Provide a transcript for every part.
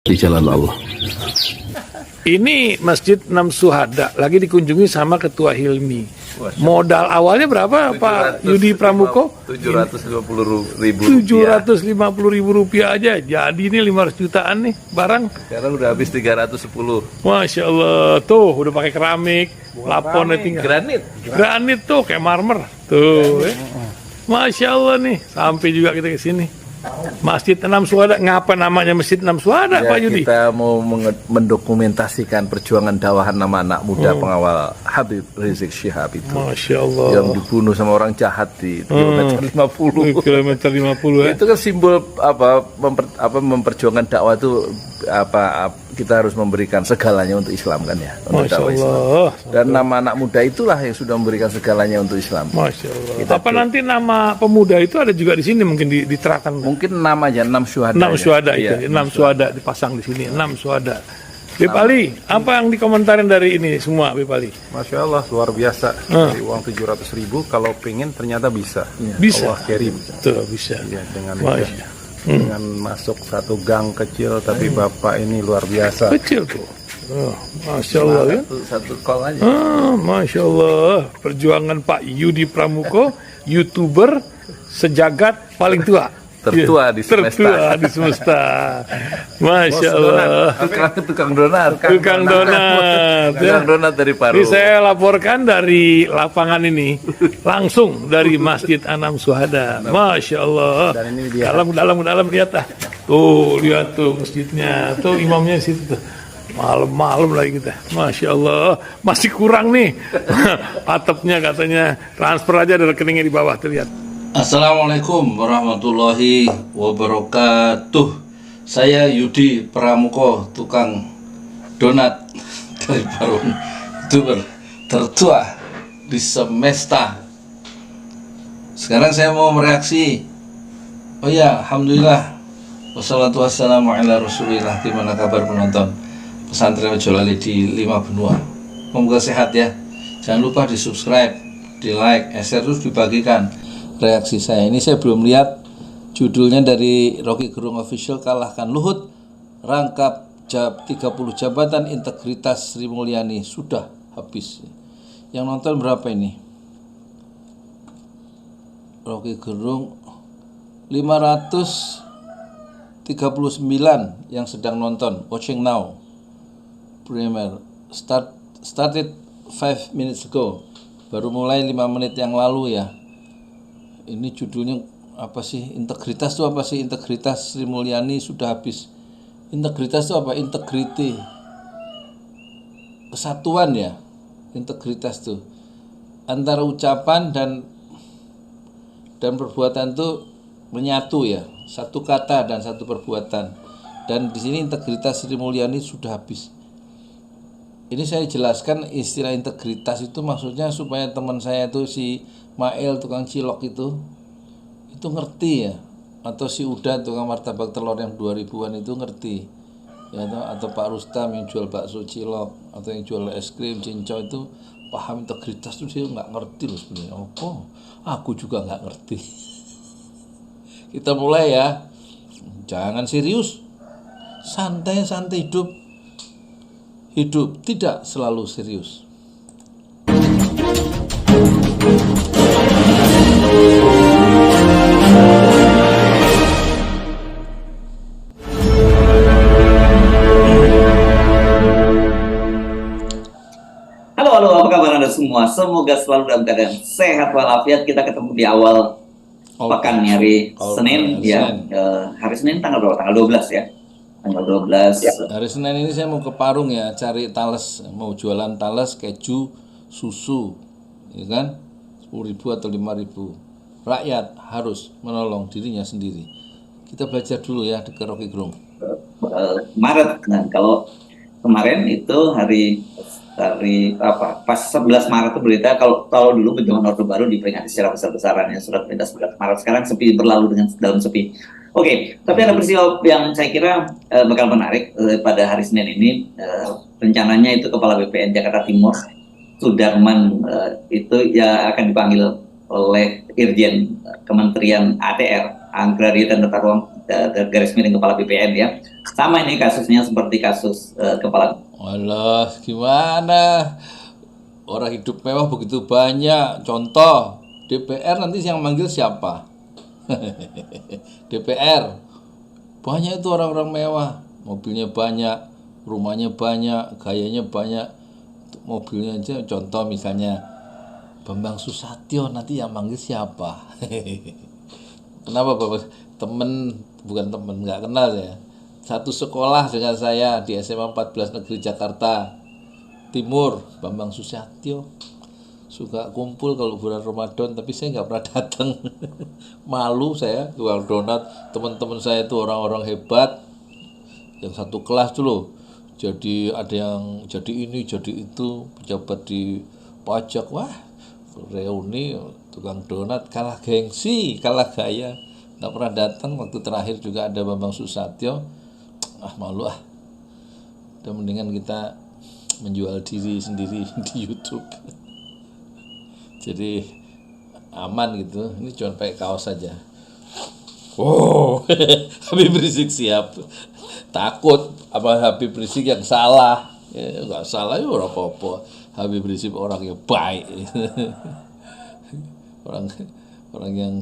di jalan Allah. Ini Masjid Enam Syuhada lagi dikunjungi sama Ketua Hilmi. Modal awalnya berapa Pak Yudi Pramuko? 750.000 Rp750.000 aja. Jadi ini 500 jutaan nih barang. Sekarang udah habis 310. Masya Allah, tuh udah pakai keramik, laponnya tinggal. Granit tuh kayak marmer. Tuh, Masya Allah nih, sampai juga kita ke sini. Masjid Enam Syuhada, ngapa namanya Masjid Enam Syuhada, Ya, Pak Yudi? kita mau mendokumentasikan perjuangan dakwah nama anak muda pengawal Habib Rizik Syihab itu. Masya Allah. Yang dibunuh sama orang jahat di kilometer 50. Kilometer 50 ya. Itu kan simbol memperjuangkan dakwah itu kita harus memberikan segalanya untuk Islam kan ya, untuk Masya dakwah Islam. Allah. Dan nama anak muda itulah yang sudah memberikan segalanya untuk Islam. Masya Allah. Kita Apa nanti nama pemuda itu ada juga di sini mungkin diterapkan? Mungkin namanya 6 syuhada. Enam syuhada Iya, itu, 6 syuhada dipasang di sini, 6 syuhada. Bipali, apa yang dikomentarin dari ini semua, Bipali? Masya Allah, luar biasa. Dari uang 700.000, kalau pengen ternyata bisa. Bisa. Allah kirim. Tuh, bisa. Ya, dengan Masya. dengan masuk satu gang kecil, tapi Bapak ini luar biasa. Kecil tuh. Oh, Masya Allah ya. Satu call aja. Masya Allah. Perjuangan Pak Yudi Pramuko, YouTuber sejagat paling tua. Tertua di semesta. Tertua di semesta. Masya Allah. Tukang donat. Tukang donat. Tukang donat dari Paru. Ini saya laporkan dari lapangan ini, langsung dari Masjid Enam Syuhada. Masya Allah. Dan ini dia. Dalam lihat ah. Tuh lihat tuh masjidnya, tuh imamnya di situ tuh. Malam-malam lagi kita. Masya Allah. Masih kurang nih. Atapnya katanya transfer aja dari rekeningnya di bawah terlihat. Assalamualaikum warahmatullahi wabarakatuh. Saya Yudi Pramuko, tukang donat dari Parung, YouTuber tertua di semesta. Sekarang saya mau mereaksi. Oh ya, alhamdulillah. Wassalatu wassalamu ala rasulillah. Gimana kabar penonton pesantren Ojolali di 5 benua? Semoga sehat ya. Jangan lupa di subscribe, di like, share, terus dibagikan reaksi saya. Ini saya belum lihat judulnya dari Rocky Gerung Official, kalahkan Luhut, rangkap 30 jabatan integritas Sri Mulyani sudah habis. Yang nonton berapa ini? Rocky Gerung 539 yang sedang nonton, watching now. Premier started 5 minutes ago. Baru mulai 5 menit yang lalu ya. Ini judulnya apa sih? Integritas itu apa sih? Integritas Sri Mulyani sudah habis. Integritas itu apa? Integrity, kesatuan ya. Integritas itu antara ucapan dan perbuatan itu menyatu ya. Satu kata dan satu perbuatan. Dan di sini integritas Sri Mulyani sudah habis. Ini saya jelaskan istilah integritas itu maksudnya supaya teman saya itu si Mael tukang cilok itu ngerti ya, atau si Uda tukang martabak telur yang 2000-an itu ngerti ya, atau Pak Rustam yang jual bakso cilok atau yang jual es krim cincau itu paham integritas itu. Dia nggak ngerti loh sebenarnya. Oh, aku juga nggak ngerti. Kita mulai ya, jangan serius, santai-santai hidup tidak selalu serius. Halo, apa kabar Anda semua? Semoga selalu dalam keadaan sehat walafiat. Kita ketemu di awal pekan hari Senin ya. Hari Senin tanggal berapa? Tanggal 12 ya. Tanggal 12. Ya. Hari Senin ini saya mau ke Parung ya, cari tales, mau jualan tales, keju, susu, ya kan? 10.000 atau 5.000. Rakyat harus menolong dirinya sendiri. Kita belajar dulu ya di Rocky Gerung. Maret. Nah, kalau kemarin itu hari apa? Pas 11 Maret itu berita kalau dulu zaman Orde Baru diperingati secara besar-besarannya surat perintah 11 Maret. Sekarang sepi, berlalu dengan dalam sepi. Oke, tapi ada peristiwa yang saya kira bakal menarik pada hari Senin ini. Rencananya itu Kepala BPN Jakarta Timur Sudarman itu ya akan dipanggil oleh Irjen Kementerian ATR, Agraria dan Tata Ruang garis miring kepala BPN ya. Sama ini kasusnya seperti kasus kepala. Alah, gimana? Orang hidup mewah begitu banyak. Contoh, DPR nanti yang manggil siapa? DPR. Banyak itu orang-orang mewah. Mobilnya banyak, rumahnya banyak, gayanya banyak. Mobilnya aja, contoh misalnya Bambang Susatyo, nanti yang manggil siapa? Kenapa Bapak? Bukan temen, nggak kenal ya. Satu sekolah dengan saya di SMA 14 Negeri Jakarta Timur, Bambang Susatyo. Suka kumpul kalau bulan Ramadan, tapi saya nggak pernah datang. Malu saya jual donat. Teman-teman saya itu orang-orang hebat, yang satu kelas tuh loh. Jadi ada yang jadi ini, jadi itu, pejabat di pajak. Wah, reuni tukang donat, kalah gengsi, kalah gaya. Nggak pernah datang. Waktu terakhir juga ada Bambang Susatyo. Malu ah. Dan mendingan kita menjual diri sendiri di YouTube. Jadi aman gitu. Ini cuma pakai kaos saja. Oh, Habib Rizik siap. Takut apa Habib Rizik yang salah. Ya, nggak salah ya orang apa-apa. Habib Rizik orang yang baik. orang yang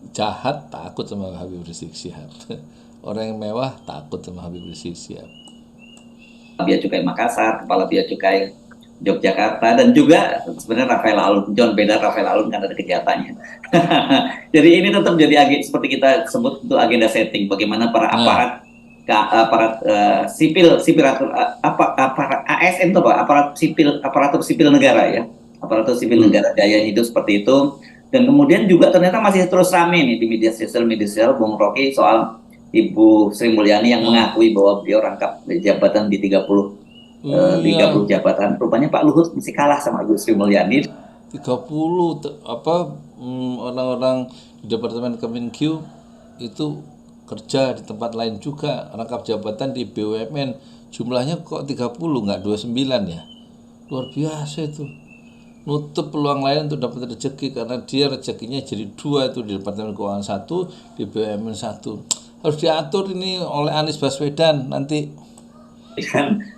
jahat takut sama Habib Rizik Syihab. Orang yang mewah takut sama Habib Rizik Syihab. Bea Cukai Makassar, Kepala Bea Cukai Yogyakarta, dan juga sebenarnya Rafael Alun. John beda Rafael Alun karena ada kejahatannya. Jadi ini tetap jadi seperti kita sebut itu agenda setting. Bagaimana para aparat sipil aparat ASN itu aparatur sipil negara ya, aparatur sipil negara gaya hidup seperti itu. Dan kemudian juga ternyata masih terus rame nih di media sosial Bung Rocky soal Ibu Sri Mulyani yang mengakui bahwa beliau rangkap jabatan di 30 jabatan. Rupanya Pak Luhut masih kalah sama Ibu Sri Mulyani. 30 orang-orang di Departemen Kemenkyu itu kerja di tempat lain juga, rangkap jabatan di BUMN. Jumlahnya kok 30 nggak 29 ya. Luar biasa itu. Nutup peluang lain untuk dapat rezeki karena dia rezekinya jadi 2 itu di Departemen Keuangan 1, di BUMN 1. Harus diatur ini oleh Anies Baswedan nanti.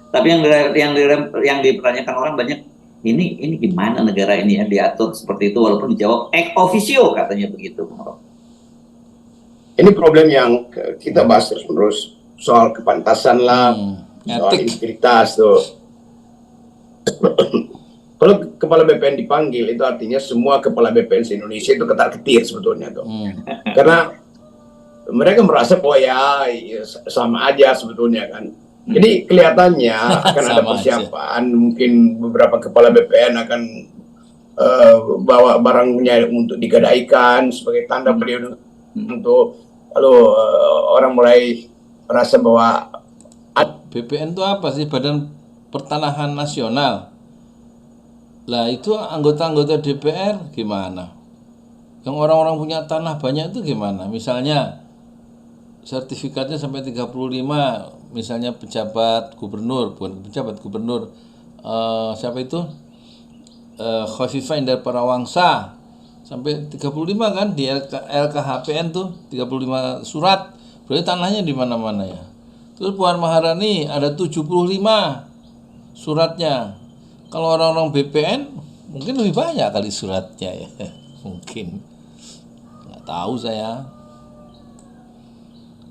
Tapi yang dipertanyakan orang banyak, ini gimana negara ini ya diatur seperti itu, walaupun dijawab ex officio katanya begitu. Ini problem yang kita bahas terus soal kepantasan lah, soal integritas tuh. Kalau kepala BPN dipanggil itu artinya semua kepala BPN di Indonesia itu ketar-ketir sebetulnya tuh. Karena mereka merasa bahwa ya sama aja sebetulnya kan. Jadi kelihatannya akan ada persiapan, mungkin beberapa kepala BPN akan bawa barangnya untuk digadaikan sebagai tanda beliau untuk lalu orang mulai merasa bahwa BPN itu apa sih? Badan Pertanahan Nasional. Lah itu anggota-anggota DPR gimana? Yang orang-orang punya tanah banyak itu gimana? Misalnya sertifikatnya sampai 35, misalnya pejabat gubernur, bukan pejabat gubernur, siapa itu? Khofifah Indar Parawangsa sampai 35 kan di LKHPN tuh 35 surat. Berarti tanahnya di mana-mana ya. Terus Puan Maharani ada 75 suratnya. Kalau orang-orang BPN mungkin lebih banyak kali suratnya ya. Mungkin. Nggak tahu saya.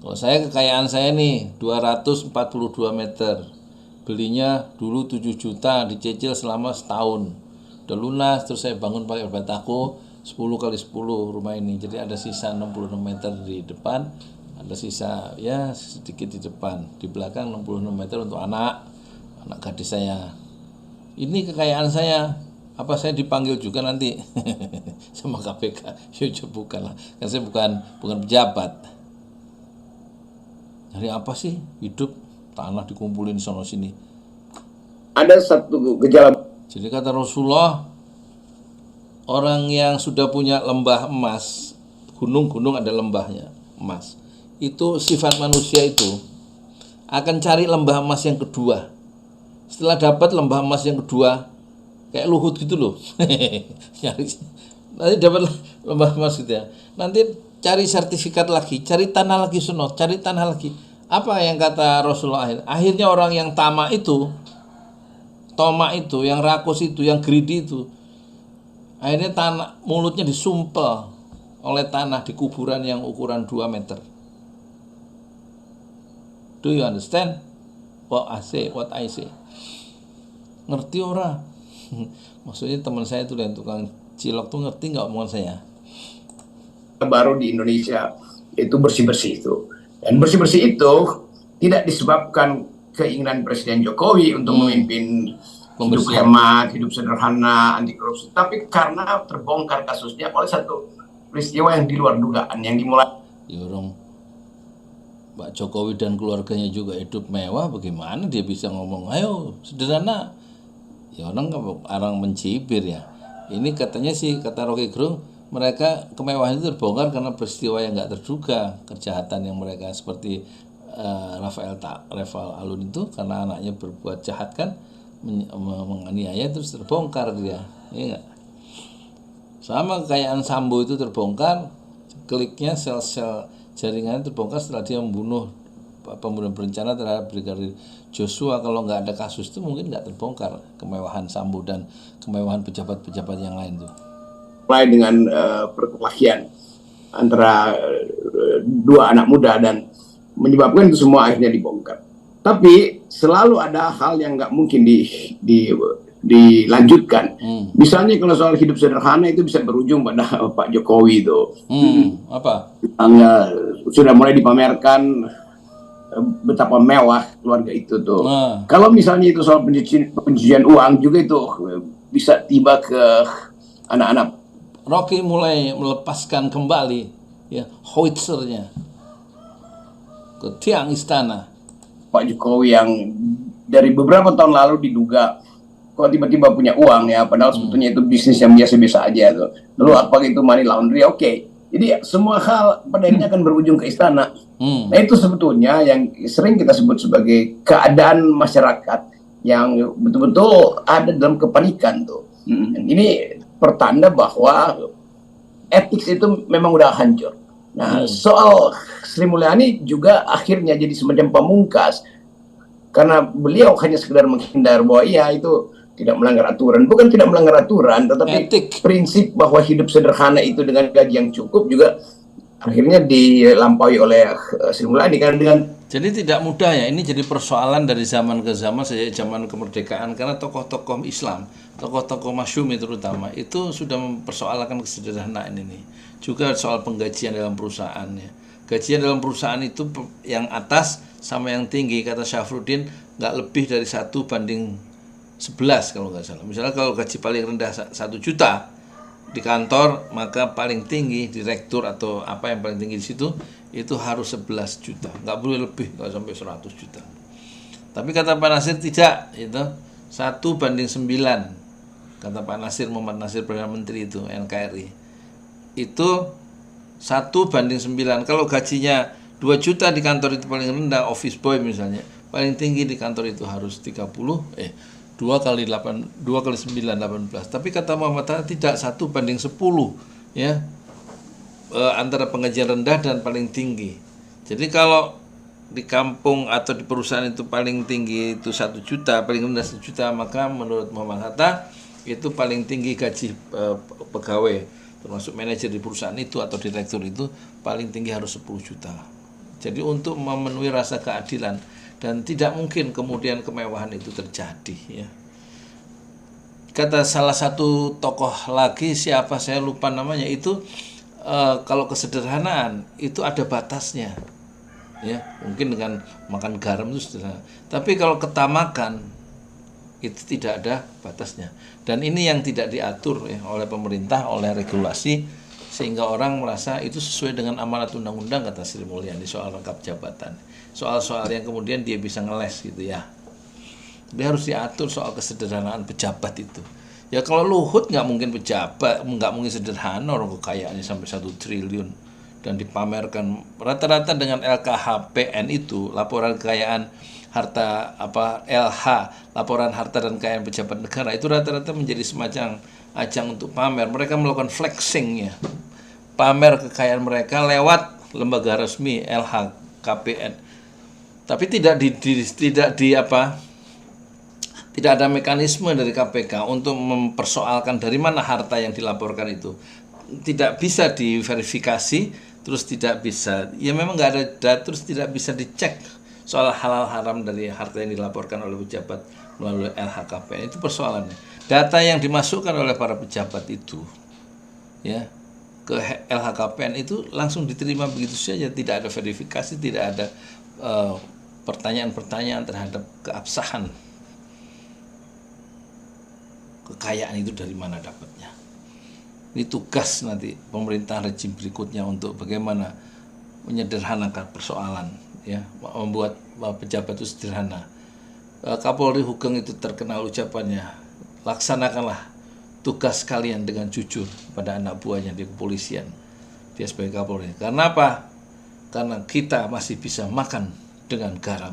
Kalau saya kekayaan saya nih 242 meter. Belinya dulu 7 juta, dicicil selama setahun. Udah lunas, terus saya bangun pakai bataku 10 kali 10 rumah ini. Jadi ada sisa 66 meter di depan, ada sisa ya sedikit di depan. Di belakang 66 meter untuk anak gadis saya. Ini kekayaan saya. Apa saya dipanggil juga nanti sama KPK? Ya bukan lah, kan saya bukan pejabat. Dari apa sih hidup tanah dikumpulin sono sini? ada satu gejala. Jadi kata Rasulullah, orang yang sudah punya lembah emas, gunung-gunung ada lembahnya emas, itu sifat manusia itu akan cari lembah emas yang kedua. Setelah dapat lembah emas yang kedua, kayak Luhut gitu loh, nanti dapat lembah emas gitu ya. Nanti cari sertifikat lagi, cari tanah lagi sono, cari tanah lagi. Apa yang kata Rasulullah akhirnya orang yang tamak itu, yang rakus itu, yang greedy itu, akhirnya tanah mulutnya disumpel oleh tanah di kuburan yang ukuran 2 meter. Do you understand what I say? Ngerti ora? Maksudnya teman saya itu yang tukang cilok tuh ngerti nggak omongan saya? Baru di Indonesia itu bersih-bersih itu. Dan bersih-bersih itu tidak disebabkan keinginan Presiden Jokowi untuk memimpin hidup hemat, hidup sederhana, anti korupsi, tapi karena terbongkar kasusnya oleh satu peristiwa yang di luar dugaan yang dimulai. Ya orang Pak Jokowi dan keluarganya juga hidup mewah, bagaimana dia bisa ngomong ayo sederhana? Ya orang mencibir ya. Ini katanya sih, kata Rocky Gerung, mereka kemewahan itu terbongkar karena peristiwa yang nggak terduga, kejahatan yang mereka seperti Rafael Alun itu, karena anaknya berbuat jahat kan, menganiaya, terus terbongkar dia, iya nggak? Sama kekayaan Sambo itu terbongkar, kliknya sel-sel jaringannya terbongkar setelah dia membunuh pembunuhan berencana terhadap Brigadir Joshua. Kalau nggak ada kasus itu mungkin nggak terbongkar kemewahan Sambo dan kemewahan pejabat-pejabat yang lain tuh. Mulai dengan perkelahian antara dua anak muda dan menyebabkan itu semua akhirnya dibongkar. Tapi selalu ada hal yang nggak mungkin dilanjutkan. Misalnya kalau soal hidup sederhana itu bisa berujung pada Pak Jokowi itu. Apa? Sudah mulai dipamerkan betapa mewah keluarga itu tuh. Kalau misalnya itu soal pencucian uang juga itu bisa tiba ke anak-anak. Rocky mulai melepaskan kembali ya howitzernya ke tiang istana. Pak Jokowi yang dari beberapa tahun lalu diduga kok tiba-tiba punya uang ya, padahal sebetulnya itu bisnis yang biasa-biasa aja tuh. Lalu apa itu money laundry? Oke. Jadi semua hal pada akhirnya akan berujung ke istana. Nah itu sebetulnya yang sering kita sebut sebagai keadaan masyarakat yang betul-betul ada dalam kepanikan tuh. Ini pertanda bahwa etik itu memang udah hancur. Nah, soal Sri Mulyani juga akhirnya jadi semacam pamungkas karena beliau hanya sekedar menghindar bahwa iya itu tidak melanggar aturan. Bukan tidak melanggar aturan, tetapi etik. Prinsip bahwa hidup sederhana itu dengan gaji yang cukup juga akhirnya dilampaui oleh Sri Mulyani karena dengan. Jadi tidak mudah ya, ini jadi persoalan dari zaman ke zaman, sejak zaman kemerdekaan, karena tokoh-tokoh Islam, tokoh-tokoh masyumi terutama, itu sudah mempersoalkan kesederhanaan ini. Juga soal penggajian dalam perusahaan ya. Gajian dalam perusahaan itu yang atas sama yang tinggi, kata Syafruddin, nggak lebih dari 1:11 kalau nggak salah. Misalnya kalau gaji paling rendah 1 juta di kantor, maka paling tinggi direktur atau apa yang paling tinggi di situ itu harus 11 juta, nggak boleh lebih, nggak sampai 100 juta. Tapi kata Pak Nasir tidak, itu 1:9. Kata Pak Nasir, Muhammad Nasir, Perdana Menteri itu NKRI, itu 1:9. Kalau gajinya 2 juta di kantor itu paling rendah, office boy misalnya, paling tinggi di kantor itu harus 2 kali 9, 18. Tapi kata Muhammad tidak, 1:10 ya, antara pengajian rendah dan paling tinggi. Jadi kalau di kampung atau di perusahaan itu paling tinggi itu 1 juta, paling rendah 1 juta, maka menurut Muhammad Hatta itu paling tinggi gaji pegawai termasuk manajer di perusahaan itu atau direktur itu paling tinggi harus 10 juta. Jadi untuk memenuhi rasa keadilan, dan tidak mungkin kemudian kemewahan itu terjadi ya. Kata salah satu tokoh lagi, siapa saya lupa namanya, itu kalau kesederhanaan itu ada batasnya ya, mungkin dengan makan garam itu sederhana, tapi kalau ketamakan itu tidak ada batasnya, dan ini yang tidak diatur ya oleh pemerintah, oleh regulasi, sehingga orang merasa itu sesuai dengan amanat undang-undang, kata Sri Mulyani, soal rangkap jabatan, soal-soal yang kemudian dia bisa ngeles gitu ya. Dia harus diatur soal kesederhanaan pejabat itu. Ya kalau Luhut nggak mungkin pejabat, nggak mungkin sederhana, orang kekayaannya sampai 1 triliun dan dipamerkan rata-rata dengan LKHPN itu, laporan kekayaan harta LH, laporan harta dan kekayaan pejabat negara, itu rata-rata menjadi semacam ajang untuk pamer. Mereka melakukan flexing ya, pamer kekayaan mereka lewat lembaga resmi LHKPN. Tapi tidak tidak ada mekanisme dari KPK untuk mempersoalkan dari mana harta yang dilaporkan itu. Tidak bisa diverifikasi, terus tidak bisa, ya memang nggak ada data, terus tidak bisa dicek soal halal haram dari harta yang dilaporkan oleh pejabat melalui LHKPN. Itu persoalannya. Data yang dimasukkan oleh para pejabat itu, ya, ke LHKPN itu langsung diterima begitu saja, tidak ada verifikasi, tidak ada pertanyaan-pertanyaan terhadap keabsahan kekayaan itu dari mana dapatnya. Ini tugas nanti pemerintahan rejim berikutnya untuk bagaimana menyederhanakan persoalan, ya, membuat pejabat itu sederhana. Kapolri Hugeng itu terkenal ucapannya, laksanakanlah tugas kalian dengan jujur pada anak buahnya di kepolisian. Dia sebagai Kapolri. Karena apa? Karena kita masih bisa makan dengan garam.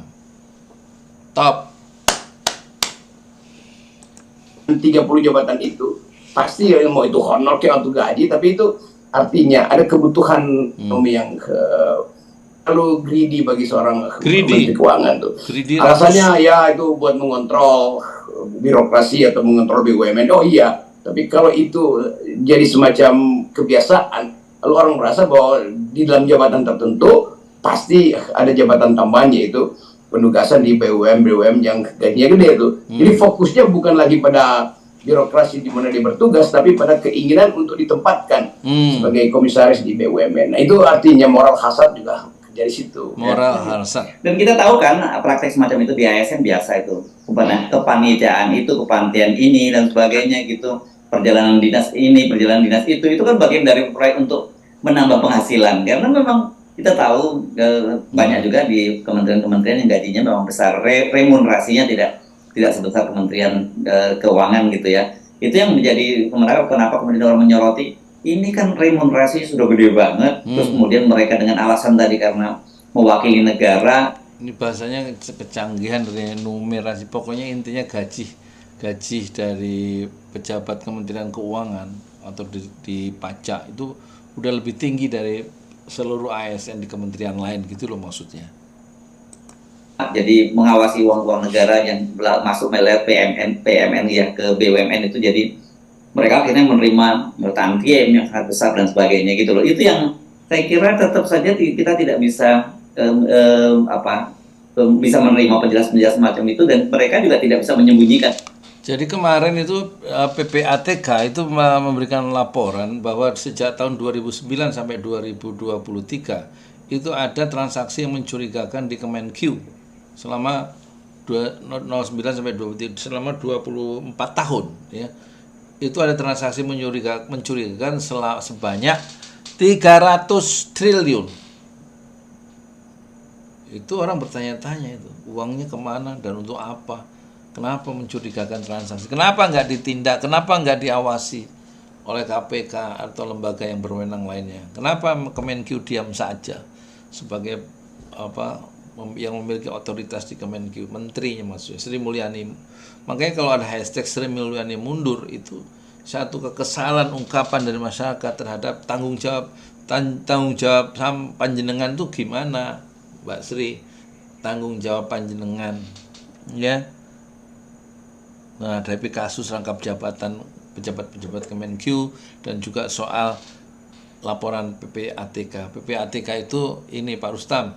Top. 30 jabatan itu pasti mau itu honor kayak atau gaji, tapi itu artinya ada kebutuhan yang terlalu greedy bagi seorang Menteri Keuangan tuh. Alasannya ya itu buat mengontrol birokrasi atau mengontrol BUMN. Oh iya, tapi kalau itu jadi semacam kebiasaan, lalu orang merasa bahwa di dalam jabatan tertentu pasti ada jabatan tambahannya, yaitu penugasan di BUMN yang gajinya gede itu. Jadi fokusnya bukan lagi pada birokrasi di mana dia bertugas, tapi pada keinginan untuk ditempatkan sebagai komisaris di BUMN. Nah itu artinya moral hasad juga dari situ. Moral hasad. Dan kita tahu kan praktek semacam itu di ASN biasa itu. Kepanitiaan itu, kepanitiaan ini dan sebagainya gitu. Perjalanan dinas ini, perjalanan dinas itu kan bagian dari proyek untuk menambah penghasilan. Karena memang kita tahu banyak juga di kementerian-kementerian yang gajinya memang besar, remunerasinya tidak sebesar Kementerian Keuangan gitu ya. Itu yang menjadi kenapa kemudian orang menyoroti, ini kan remunerasi sudah gede banget, terus kemudian mereka dengan alasan tadi karena mewakili negara. Ini bahasanya kecanggihan dari numerasi, pokoknya intinya gaji dari pejabat Kementerian Keuangan atau di pajak itu udah lebih tinggi dari seluruh ASN di kementerian lain gitu loh maksudnya. Jadi mengawasi uang negara yang masuk melalui PMN ya ke BUMN itu, jadi mereka akhirnya menerima tantiem yang sangat besar dan sebagainya gitu loh. Itu yang saya kira tetap saja kita tidak bisa bisa menerima penjelasan macam itu, dan mereka juga tidak bisa menyembunyikan. Jadi kemarin itu PPATK itu memberikan laporan bahwa sejak tahun 2009 sampai 2023 itu ada transaksi yang mencurigakan di Kemenq selama 09 sampai 23 selama 24 tahun ya. Itu ada transaksi mencurigakan sebanyak 300 triliun. Itu orang bertanya-tanya itu uangnya kemana dan untuk apa? Kenapa mencurigakan transaksi? Kenapa nggak ditindak? Kenapa nggak diawasi oleh KPK atau lembaga yang berwenang lainnya? Kenapa Kemenq diam saja sebagai yang memiliki otoritas di Kemenq, menterinya maksudnya Sri Mulyani. Makanya kalau ada hashtag Sri Mulyani mundur, itu satu kekesalan ungkapan dari masyarakat terhadap tanggung jawab panjenengan itu gimana, Mbak Sri? Tanggung jawab panjenengan, ya. Nah, dari kasus rangkap jabatan pejabat-pejabat Kemenq dan juga soal laporan PPATK. PPATK itu ini Pak Rustam,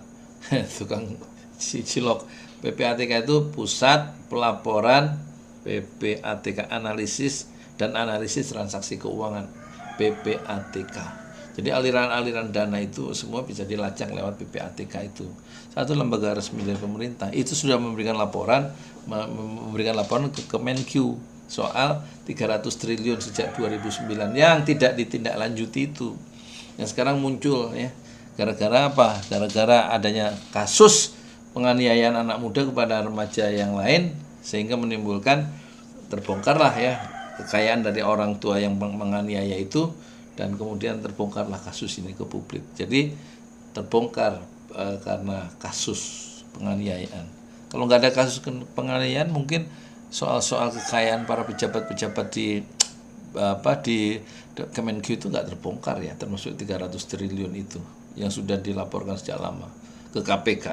tukang cilok. PPATK itu Pusat Pelaporan PPATK, analisis dan analisis transaksi keuangan PPATK. Jadi aliran-aliran dana itu semua bisa dilacak lewat PPATK itu. Satu lembaga resmi dari pemerintah itu sudah memberikan laporan ke Kemenq soal 300 triliun sejak 2009 yang tidak ditindaklanjuti itu. Yang sekarang muncul ya. Gara-gara apa? Gara-gara adanya kasus penganiayaan anak muda kepada remaja yang lain, sehingga menimbulkan terbongkarlah ya kekayaan dari orang tua yang menganiaya itu, dan kemudian terbongkarlah kasus ini ke publik. Jadi terbongkar karena kasus penganiayaan. Kalau nggak ada kasus penganiayaan, mungkin soal-soal kekayaan para pejabat-pejabat di apa di Kemenq itu nggak terbongkar ya, termasuk 300 triliun itu yang sudah dilaporkan sejak lama ke KPK.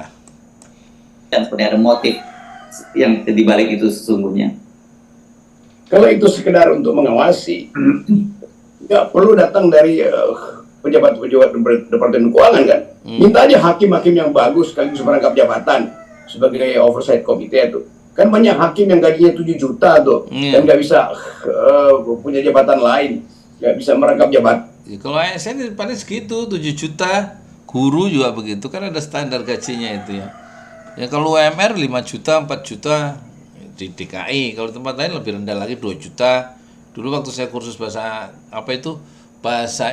Dan sebenarnya ada motif yang dibalik itu sesungguhnya. Kalau itu sekedar untuk mengawasi, nggak perlu datang dari pejabat-pejabat Departemen Keuangan kan. Minta aja hakim-hakim yang bagus sekaligus merangkap jabatan sebagai oversight committee itu. Kan banyak hakim yang gajinya 7 juta tuh, dan nggak bisa punya jabatan lain, nggak bisa merangkap jabatan. Ya, kalau ASN paling segitu 7 juta, guru juga begitu kan ada standar gajinya itu ya. Ya kalau UMR 5 juta, 4 juta di DKI, kalau tempat lain lebih rendah lagi 2 juta. Dulu waktu saya kursus bahasa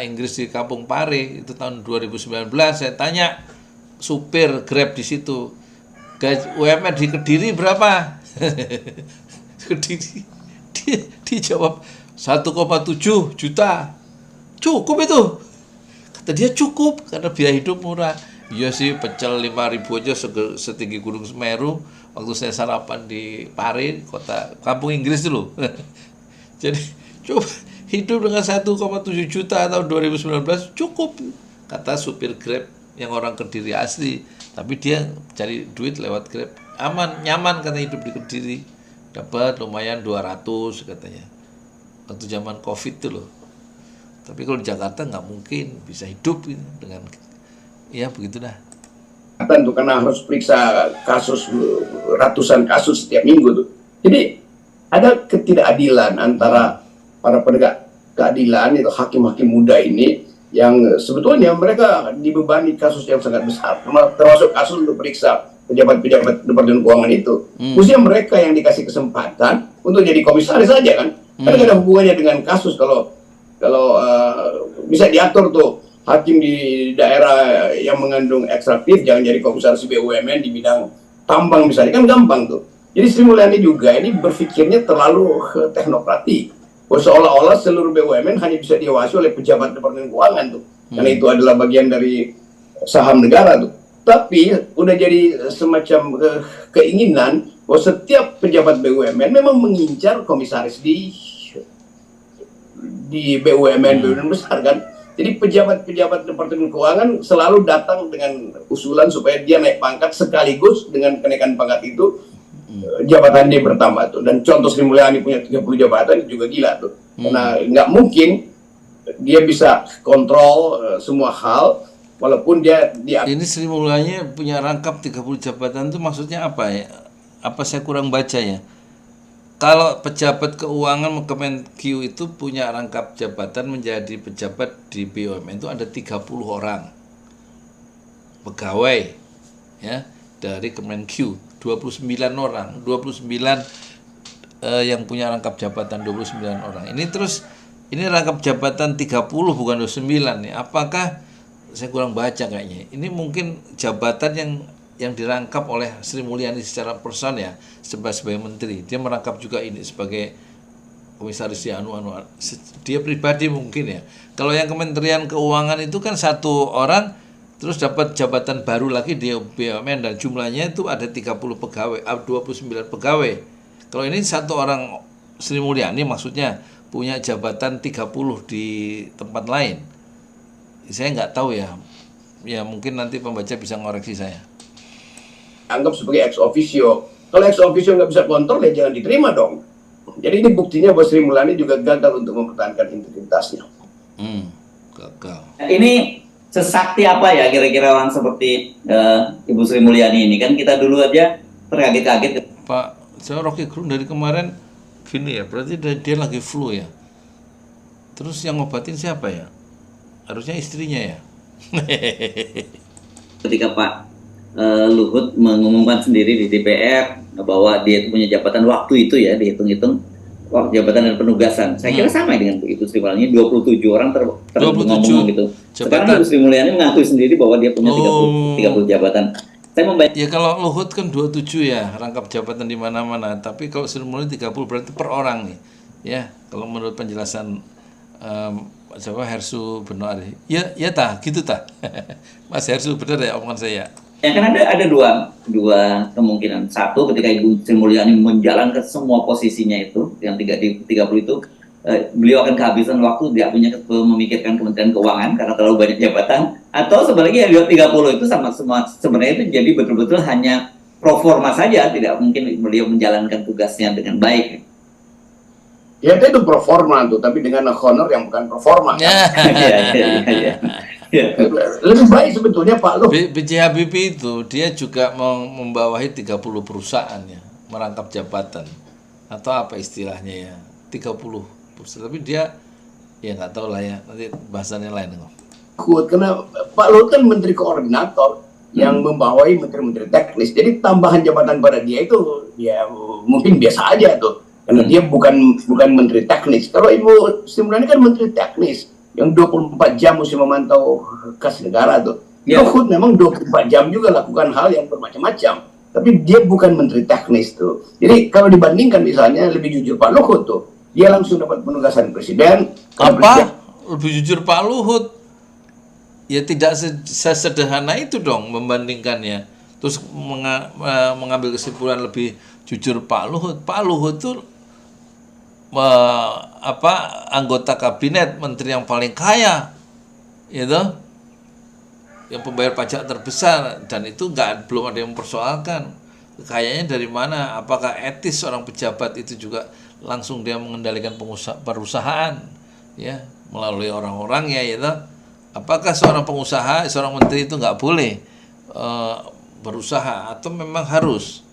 Inggris di Kampung Pare itu tahun 2019, saya tanya supir Grab di situ, gaji UMR di Kediri berapa? Kediri dijawab 1,7 juta. Cukup itu. Kata dia cukup karena biaya hidup murah. Iya sih, pecel 5.000 aja setinggi Gunung Semeru. Waktu saya sarapan di Pare, kota Kampung Inggris dulu. Jadi coba hidup dengan 1,7 juta tahun 2019 cukup, kata supir Grab yang orang Kediri asli. Tapi dia cari duit lewat Grab, aman, nyaman karena hidup di Kediri. Dapat lumayan 200 katanya. Waktu zaman Covid itu loh. Tapi kalau di Jakarta nggak mungkin bisa hidup dengan, ya begitu dah. Tuh karena harus periksa kasus, ratusan kasus setiap minggu tuh. Jadi ada ketidakadilan antara para penegak keadilan itu hakim-hakim muda ini yang sebetulnya mereka dibebani kasus yang sangat besar, termasuk kasus untuk periksa pejabat-pejabat Departemen Keuangan itu. Khususnya mereka yang dikasih kesempatan untuk jadi komisaris saja kan, karena nggak ada hubungannya dengan kasus. Kalau bisa diatur tuh hakim di daerah yang mengandung ekstraktif jangan jadi komisaris BUMN di bidang tambang misalnya, kan gampang tuh. Jadi Sri Mulyani juga ini berpikirnya terlalu teknokratik. Seolah-olah seluruh BUMN hanya bisa diawasi oleh pejabat Departemen Keuangan tuh, karena itu adalah bagian dari saham negara tuh. Tapi udah jadi semacam keinginan bahwa setiap pejabat BUMN memang mengincar komisaris di BUMN besar kan. Jadi pejabat-pejabat Departemen Keuangan selalu datang dengan usulan supaya dia naik pangkat, sekaligus dengan kenaikan pangkat itu jabatan dia bertambah tuh. Dan contoh Sri Mulyani punya 30 jabatan juga gila tuh. Karena nggak mungkin dia bisa kontrol semua hal walaupun dia ini Sri Mulyani punya rangkap 30 jabatan itu maksudnya apa ya? Apa saya kurang baca ya? Kalau pejabat keuangan Kemenq itu punya rangkap jabatan menjadi pejabat di BUMN itu ada 30 orang pegawai ya dari Kemenq, 29 orang, 29 yang punya rangkap jabatan 29 orang. Ini rangkap jabatan 30 bukan 29 nih. Apakah saya kurang baca kayaknya. Ini mungkin jabatan yang dirangkap oleh Sri Mulyani secara personal ya, sebagai menteri. Dia merangkap juga ini sebagai komisaris ya dia pribadi mungkin ya. Kalau yang Kementerian Keuangan itu kan satu orang terus dapat jabatan baru lagi di BUMN dan jumlahnya itu ada 30 pegawai, 29 pegawai. Kalau ini satu orang Sri Mulyani maksudnya punya jabatan 30 di tempat lain. Saya nggak tahu ya. Ya mungkin nanti pembaca bisa ngoreksi saya. Anggap sebagai ex officio. Kalau ex officio nggak bisa kontrol, ya jangan diterima dong. Jadi ini buktinya bahwa Sri Mulyani juga gagal untuk mempertahankan integritasnya. Gagal. Ini sesakti apa ya kira-kira orang seperti Ibu Sri Mulyani ini? Kan kita dulu aja terkaget-kaget. Pak, saya Rocky Gerung dari kemarin gini ya, berarti dia lagi flu ya. Terus yang ngobatin siapa ya? Harusnya istrinya ya. Ketika Pak Luhut mengumumkan sendiri di DPR bahwa dia itu punya jabatan waktu itu ya, dihitung-hitung jabatan dan penugasan. Saya kira sama dengan Ibu Sri Mulyani, 27 orang ngomong gitu. Sekarang Ibu Sri Mulyani mengakui sendiri bahwa dia punya 30 jabatan. Saya membaca. Ya kalau Luhut kan 27 ya, rangkap jabatan di mana-mana. Tapi kalau Sri Mulyani 30 berarti per orang nih. Ya, kalau menurut penjelasan Hersu benar. Ya tah, gitu tah. Mas Hersu benar ya omongan saya. Ya kan ada dua kemungkinan. Satu, ketika Ibu Sri Mulyani menjalankan semua posisinya itu, yang 30 itu, beliau akan kehabisan waktu, tidak punya memikirkan Kementerian Keuangan karena terlalu banyak jabatan, atau sebaliknya yang 30 itu sama semua sebenarnya itu jadi betul-betul hanya pro forma saja, tidak mungkin beliau menjalankan tugasnya dengan baik. Ya itu pro forma tuh, tapi dengan honor yang bukan pro forma. Lebih baik sebetulnya Pak Luhut. B.J. Habibie itu dia juga membawahi 30 perusahaan ya, merangkap jabatan atau apa istilahnya ya, 30 perusahaan. Tapi dia ya nggak tahu lah ya, nanti bahasannya lain kok. Karena Pak Luhut kan menteri koordinator yang membawahi menteri-menteri teknis. Jadi tambahan jabatan pada dia itu ya mungkin biasa aja tuh. Karena dia bukan menteri teknis. Kalau Ibu Sri Mulyani kan menteri teknis yang 24 jam mesti memantau kas negara tuh. Luhut memang 24 jam juga lakukan hal yang bermacam-macam. Tapi dia bukan menteri teknis tuh. Jadi kalau dibandingkan misalnya lebih jujur Pak Luhut tuh. Dia langsung dapat penugasan presiden. Apa? Lebih jujur Pak Luhut? Ya tidak sesederhana itu dong membandingkannya. Terus mengambil kesimpulan lebih jujur Pak Luhut. Pak Luhut tuh anggota kabinet, menteri yang paling kaya, gitu, yang pembayar pajak terbesar, dan itu belum ada yang mempersoalkan kekayaannya dari mana, apakah etis seorang pejabat itu juga langsung dia mengendalikan perusahaan, ya, melalui orang-orangnya, gitu. Apakah seorang pengusaha, seorang menteri itu nggak boleh berusaha, atau memang harus,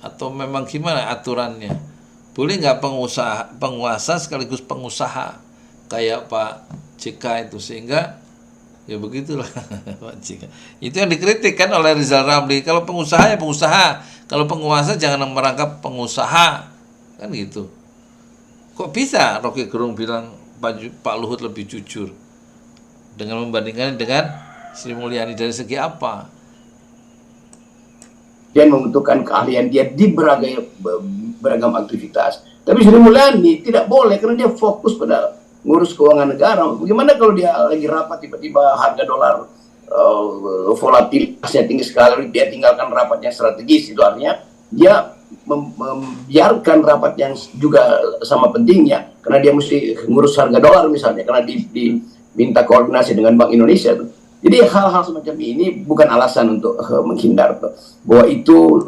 atau memang gimana aturannya? Boleh nggak penguasa sekaligus pengusaha kayak Pak JK itu, sehingga ya begitulah Pak JK. Itu yang dikritik kan oleh Rizal Ramli. Kalau pengusaha ya pengusaha, kalau penguasa jangan merangkap pengusaha, kan gitu. Kok bisa Rocky Gerung bilang Pak Luhut lebih jujur dengan membandingkan dengan Sri Mulyani dari segi apa? Dia membutuhkan keahlian dia di beragam aktivitas. Tapi Sri Mulyani tidak boleh karena dia fokus pada ngurus keuangan negara. Bagaimana kalau dia lagi rapat tiba-tiba harga dolar volatilitasnya tinggi sekali, dia tinggalkan rapatnya strategis, itu artinya dia membiarkan rapat yang juga sama pentingnya karena dia mesti ngurus harga dolar misalnya, karena diminta koordinasi dengan Bank Indonesia tuh. Jadi hal-hal semacam ini bukan alasan untuk menghindar tuh. Bahwa itu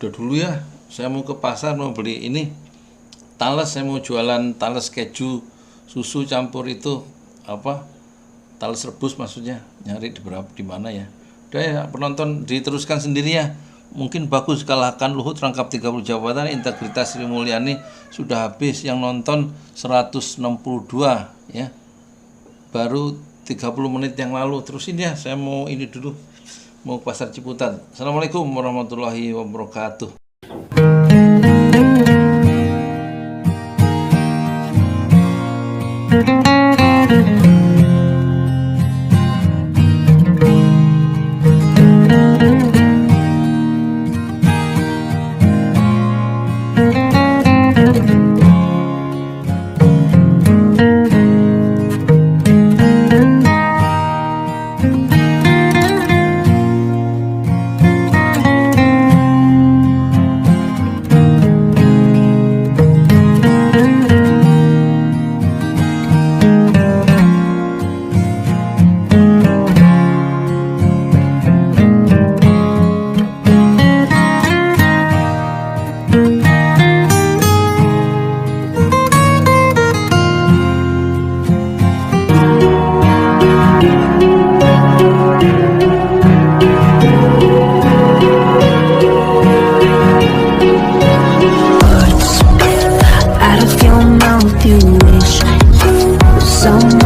udah dulu ya, saya mau ke pasar mau beli ini talas, saya mau jualan talas keju susu campur itu apa, talas rebus maksudnya, nyari di mana ya. Udah ya, penonton diteruskan sendiri ya. Mungkin bagus kalahkan Luhut rangkap 30 jabatan, integritas Sri Mulyani sudah habis, yang nonton 162 ya. Baru 30 menit yang lalu. Terusin ya, saya mau ini dulu, mau ke pasar Ciputat. Assalamualaikum warahmatullahi wabarakatuh. Out of your mouth you wish you were someone